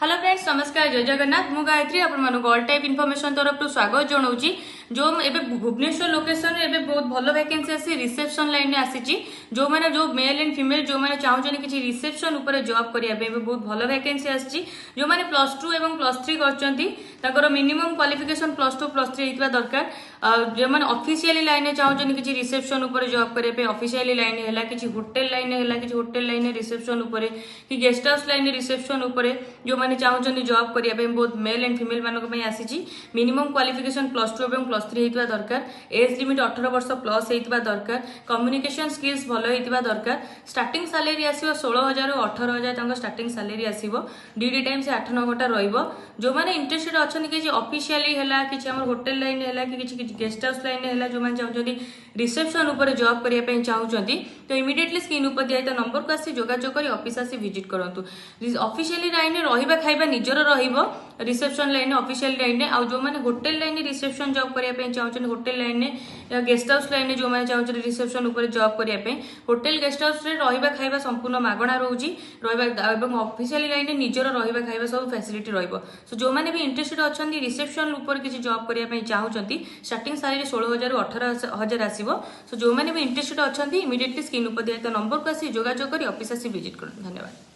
Hello friends, नमस्कार, जय जगन्नाथ। मु गायत्री आपण ऑल टाइप इनफॉरमेशन तरफ स्वागत जनाऊँगी। जो एबे भुवनेश्वर लोकेशन एबे बहुत भल वैकेंसी आसी रिसेप्शन लाइन में आसी। जो मैंने जो मेल एंड फीमेल जो मैंने चाहूँ कि रिसेप्शन उपर जॉब करने बहुत भल वैकेंसी आसी। जो मैंने +2 और +3 कर मिनिमम क्वालिफिकेशन +2 +3 होता दरकार। जो मैंने ऑफिशियली लाइन चाहूँ कि रिसेप्शन उपर जॉब करने ऑफिशियली लाइन है कि होटेल लाइन है कि होटेल लाइन रिसेप्शन उपर कि गेस्ट हाउस लाइन रिसेप्शन उपर जो मैंने चाहूँ जॉब करने बहुत मेल एंड फीमेल मानक आसी। मिनिमम क्वालिफिकेशन +2 और +3 होता दरकार। एज लिमिट 18 वर्ष प्लस होता दरकार। कम्युनिकेशन स्किल्स भल होता दरकार। स्टार्टिंग सैलरी आसो 16,000 ରୁ 18,000 स्टार्टिंग सैलरी आसो। ड्यूटी टाइम से 8-9 घंटा जो मैंने इंटरेस्टेड अच्छा कि ऑफिशियली है कि होटेल लाइन है कि गेस्ट हाउस लाइन है जो मैंने चाहते रिसेप्शन उपर जॉब करने चाहते तो इमिडिएटली स्क्रीन पर दिया नंबर को आसी जोगाजोग कर ऑफिस आसी विजिट करूँ। ऑफिशियली लाइन रहा खाଇବା निजर रिसेप्शन लाइन ऑफिशियल लाइन आउ जो मैंने होटेल लाइन रिसेप्शन जॉब करने चाहते होटेल लाइन या गेस्ट हाउस लाइन जो मैंने चाहते रिसेप्शन उपर जॉब करने होटेल गेस्ट हाउस रहा खाଇବା संपूर्ण मागणा रोचे ऑफिशियल लाइन निजर रहा खाଇବା सब फैसिलिटी सो जो मैंने भी इंटरेस्टेड अच्छा रिसेप्शन उपर किसी जॉब करने चाहते स्टार्टिंग सैलरी 16,000 ରୁ 18,000 आसो। सो जो मैंने भी इंटरेस्टेड अच्छा इमिडिएटली स्क्रीन पर दिया नंबर को आसी जोगाजोग कर ऑफिस आसी विजिट करूँ। धन्यवाद।